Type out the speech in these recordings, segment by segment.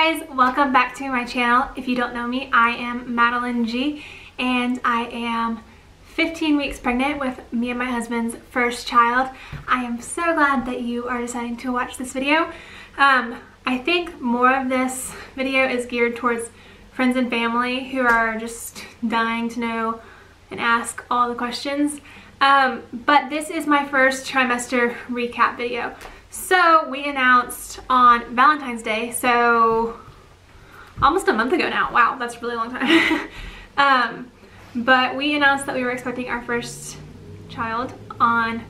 guys, welcome back to my channel. If you don't know me, I am Madeline G, and I am 15 weeks pregnant with me and my husband's first child. I am so glad that you are deciding to watch this video. I think more of this video is geared towards friends and family who are just dying to know and ask all the questions. But this is my first trimester recap video. So we announced on Valentine's Day, so almost a month ago now. Wow, that's a really long time. But we announced that we were expecting our first child on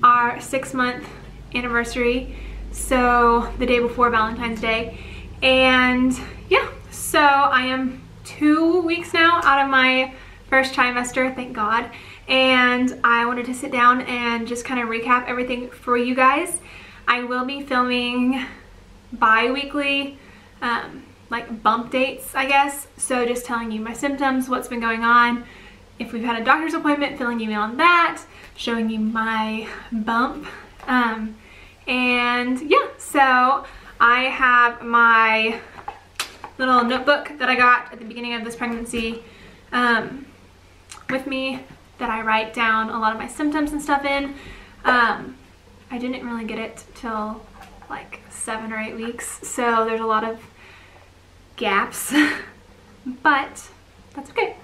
our 6-month anniversary, so the day before Valentine's Day. And yeah, so I am 2 weeks now out of my first trimester, thank God. And I wanted to sit down and just kind of recap everything for you guys. I will be filming bi-weekly, like bump dates, I guess. So just telling you my symptoms, what's been going on. If we've had a doctor's appointment, filling you in on that, showing you my bump. And yeah, so I have my little notebook that I got at the beginning of this pregnancy with me that I write down a lot of my symptoms and stuff in. I didn't really get it till like 7 or 8 weeks, so there's a lot of gaps, but that's okay.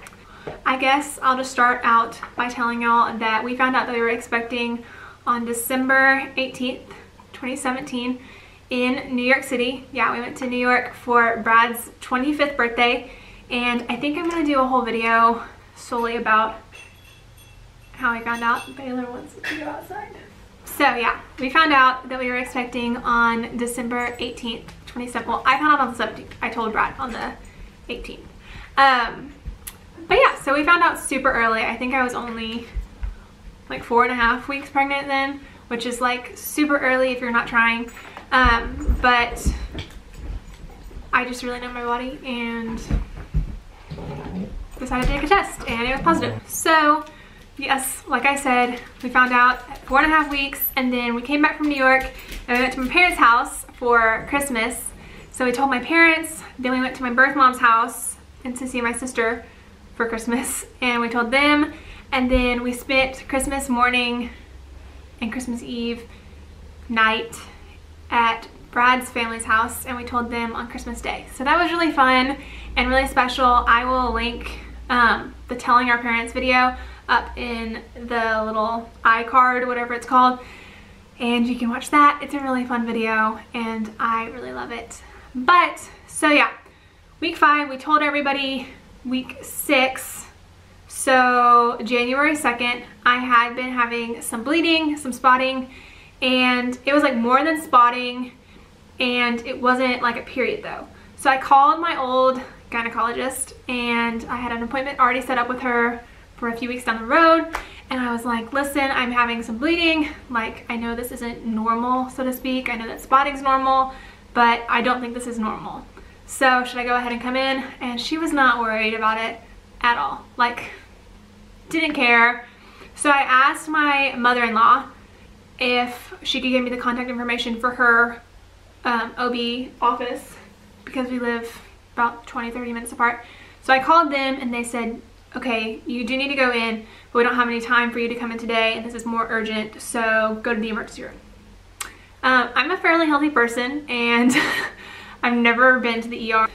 I guess I'll just start out by telling y'all that we found out that we were expecting on December 18th, 2017 in New York City. Yeah, we went to New York for Brad's 25th birthday, and I think I'm gonna do a whole video solely about how I found out Baylor wants to go outside. So yeah, we found out that we were expecting on December 18th, 2017. Well, I found out on the 17th. I told Brad on the 18th. But yeah, so we found out super early. I think I was only like 4.5 weeks pregnant then, which is like super early if you're not trying. But I just really know my body and decided to take a test, and it was positive. So yes, like I said, we found out at 4.5 weeks, and then we came back from New York and we went to my parents' house for Christmas. So we told my parents, then we went to my birth mom's house and to see my sister for Christmas, and we told them, and then we spent Christmas morning and Christmas Eve night at Brad's family's house, and we told them on Christmas Day. So that was really fun and really special. I will link the telling our parents video up in the little iCard, whatever it's called, and you can watch that. It's a really fun video and I really love it. But so yeah, week 5 we told everybody. Week 6, so January 2nd, I had been having some bleeding, some spotting, and it was like more than spotting, and it wasn't like a period though. So I called my old gynecologist, and I had an appointment already set up with her for a few weeks down the road, and I was like, listen, I'm having some bleeding. Like, I know this isn't normal, so to speak. I know that spotting's normal, but I don't think this is normal. So should I go ahead and come in? And she was not worried about it at all. Like, didn't care. So I asked my mother-in-law if she could give me the contact information for her OB office, because we live about 20-30 minutes apart. So I called them and they said, okay, you do need to go in, but we don't have any time for you to come in today, and this is more urgent, so go to the emergency room. I'm a fairly healthy person, and I've never been to the ER.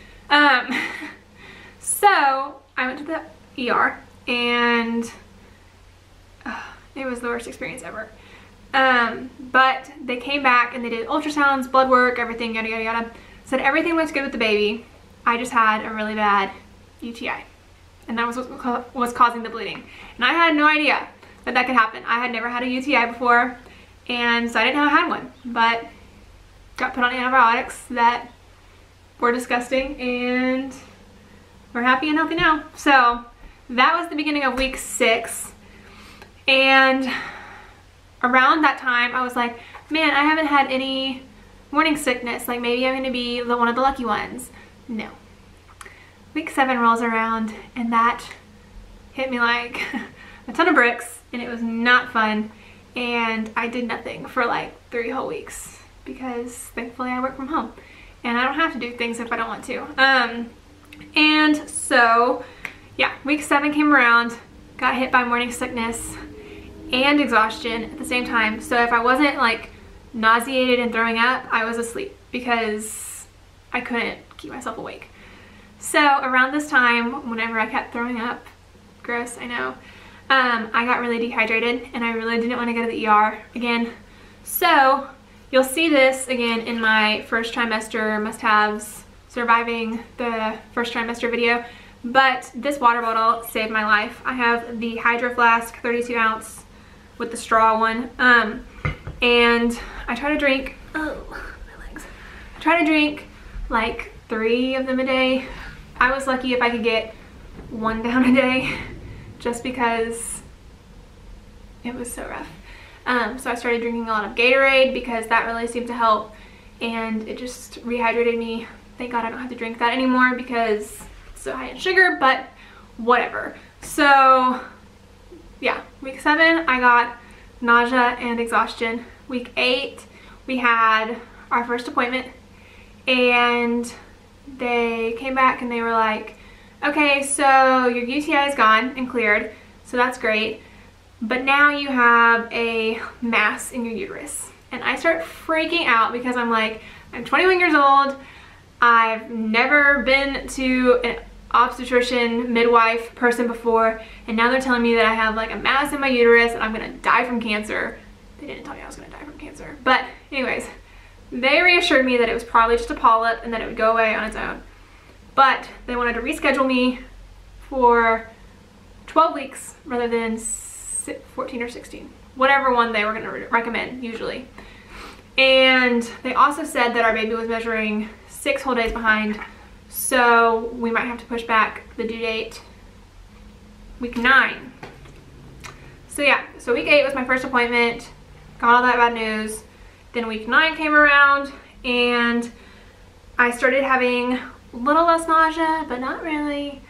So I went to the ER, and it was the worst experience ever. But they came back and they did ultrasounds, blood work, everything, yada yada yada. Said everything looks good with the baby. I just had a really bad UTI. And that was what was causing the bleeding. And I had no idea that that could happen. I had never had a UTI before, and so I didn't know I had one. But got put on antibiotics that were disgusting, and we're happy and healthy now. So that was the beginning of week 6. And around that time, I was like, man, I haven't had any morning sickness. Like, maybe I'm gonna be one of the lucky ones. No. Week 7 rolls around, and that hit me like a ton of bricks, and it was not fun. And I did nothing for like 3 whole weeks because thankfully I work from home. and I don't have to do things if I don't want to. And so yeah, week 7 came around, got hit by morning sickness and exhaustion at the same time. So if I wasn't like nauseated and throwing up, I was asleep because I couldn't keep myself awake. So around this time, whenever I kept throwing up, gross, I know, I got really dehydrated and I really didn't want to go to the ER again. So you'll see this again in my first trimester must-haves, surviving the first trimester video. But this water bottle saved my life. I have the Hydro Flask 32 ounce with the straw one. And I try to drink, oh, my legs. I try to drink like 3 of them a day. I was lucky if I could get 1 down a day just because it was so rough. So I started drinking a lot of Gatorade because that really seemed to help, and it just rehydrated me. Thank God I don't have to drink that anymore because it's so high in sugar, but whatever. So yeah, week 7 I got nausea and exhaustion. Week 8 we had our first appointment, and they came back and they were like, okay, so your UTI is gone and cleared, so that's great, but now you have a mass in your uterus. And I start freaking out because I'm like, I'm 21 years old, I've never been to an obstetrician, midwife person before, and now they're telling me that I have like a mass in my uterus and I'm gonna die from cancer. They didn't tell me I was gonna die from cancer, but anyways, they reassured me that it was probably just a polyp and that it would go away on its own. But they wanted to reschedule me for 12 weeks rather than 14 or 16, whatever one they were going to recommend usually. And they also said that our baby was measuring 6 whole days behind, so we might have to push back the due date week 9. So yeah, so week 8 was my first appointment, got all that bad news. Then week 9 came around and I started having a little less nausea, but not really.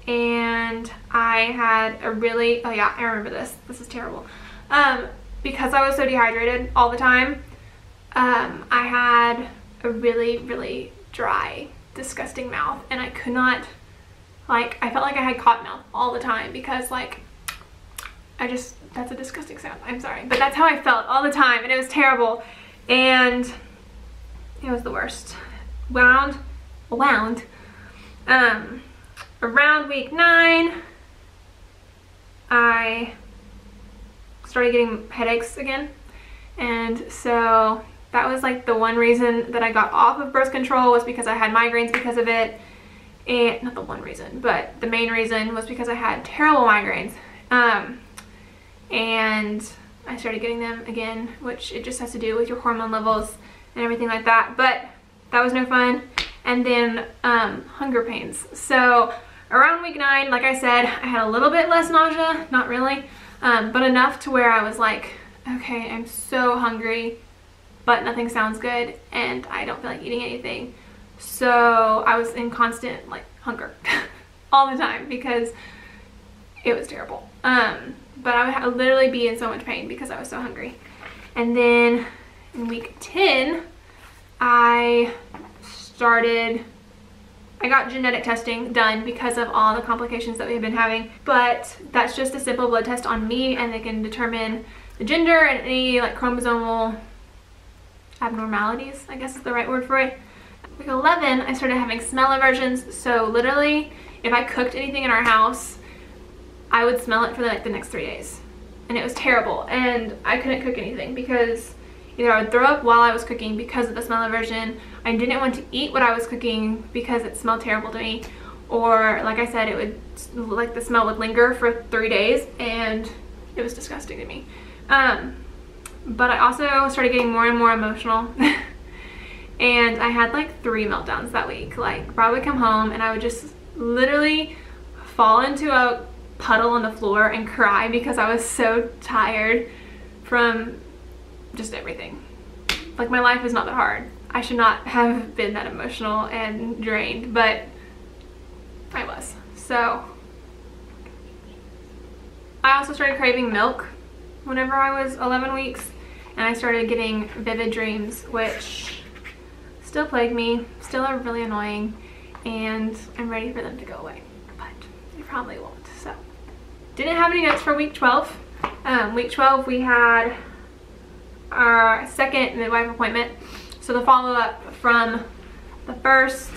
And I had a really, oh yeah, I remember this. This is terrible. Because I was so dehydrated all the time, I had a really, really dry, disgusting mouth, and I could not, like, I felt like I had cotton mouth all the time because, like, that's a disgusting sound, I'm sorry, but that's how I felt all the time, and it was terrible, and it was the worst. Around week 9, I started getting headaches again, and so that was like the one reason that I got off of birth control, was because I had migraines because of it. And not the one reason, but the main reason was because I had terrible migraines. And I started getting them again, which it just has to do with your hormone levels and everything like that, but that was no fun. And then hunger pains. So around week 9, like I said, I had a little bit less nausea, not really, but enough to where I was like, okay, I'm so hungry, but nothing sounds good and I don't feel like eating anything. So I was in constant like hunger all the time because it was terrible. But I would literally be in so much pain because I was so hungry. And then in week 10, I got genetic testing done because of all the complications that we've been having. But that's just a simple blood test on me, and they can determine the gender and any like chromosomal abnormalities, I guess is the right word for it. Week 11, I started having smell aversions. So literally, if I cooked anything in our house, I would smell it for like the next 3 days. And it was terrible. And I couldn't cook anything because either I would throw up while I was cooking because of the smell aversion, I didn't want to eat what I was cooking because it smelled terrible to me, or like I said, it would, like the smell would linger for 3 days and it was disgusting to me. But I also started getting more and more emotional and I had like 3 meltdowns that week. Like I would come home and I would just literally fall into a puddle on the floor and cry because I was so tired from just everything. Like my life is not that hard. I should not have been that emotional and drained, but I was. So I also started craving milk whenever I was 11 weeks, and I started getting vivid dreams, which still plague me, still are really annoying, and I'm ready for them to go away, but they probably won't. So didn't have any notes for week 12. Week 12 we had our second midwife appointment, so the follow-up from the first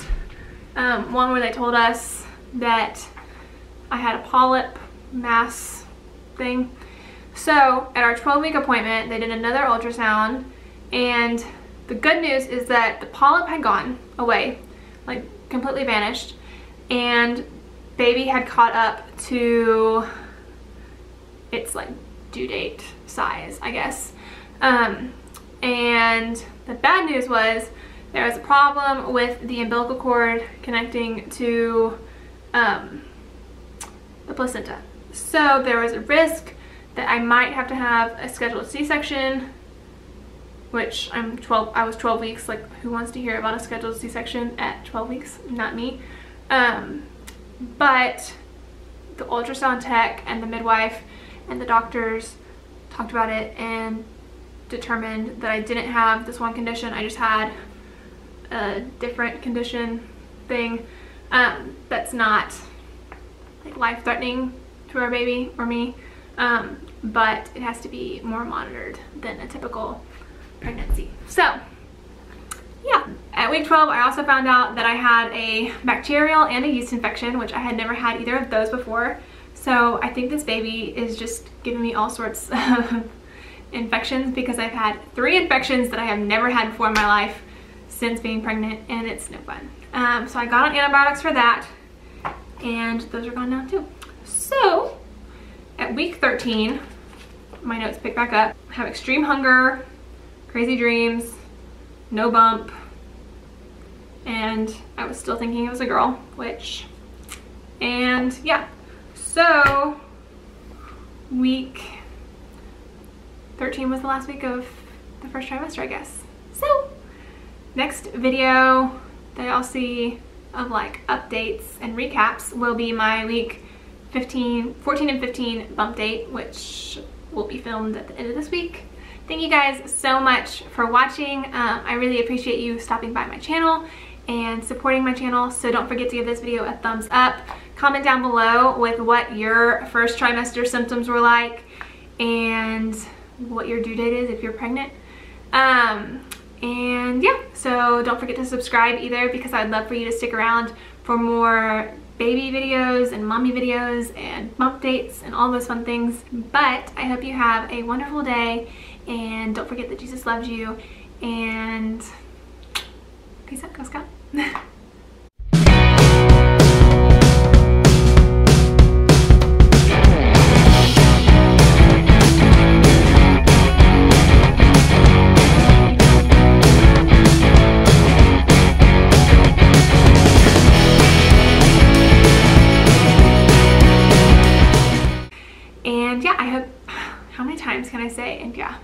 one where they told us that I had a polyp mass thing. So at our 12-week appointment they did another ultrasound, and the good news is that the polyp had gone away, like completely vanished, and baby had caught up to its like due date size, I guess. And the bad news was there was a problem with the umbilical cord connecting to the placenta. So there was a risk that I might have to have a scheduled C-section, which I was 12 weeks, like who wants to hear about a scheduled C-section at 12 weeks? Not me. But the ultrasound tech and the midwife and the doctors talked about it and determined that I didn't have this one condition. I just had a different condition thing that's not like life-threatening to our baby or me, but it has to be more monitored than a typical pregnancy. So yeah, at week 12 I also found out that I had a bacterial and a yeast infection, which I had never had either of those before. So I think this baby is just giving me all sorts of infections, because I've had 3 infections that I have never had before in my life since being pregnant, and it's no fun. So I got on antibiotics for that, and those are gone now too. So at week 13, my notes pick back up. I have extreme hunger, crazy dreams, no bump, and I was still thinking it was a girl, and yeah. So week 13 was the last week of the first trimester, I guess. So next video that y'all see of like updates and recaps will be my week 14 and 15 bump date, which will be filmed at the end of this week. Thank you guys so much for watching. I really appreciate you stopping by my channel and supporting my channel. So don't forget to give this video a thumbs up. Comment down below with what your first trimester symptoms were like and what your due date is if you're pregnant. And yeah, so don't forget to subscribe either, because I'd love for you to stick around for more baby videos and mommy videos and bump dates and all those fun things. But I hope you have a wonderful day, and don't forget that Jesus loves you, and peace out, Girl Scout. And yeah, I hope, how many times can I say, and yeah.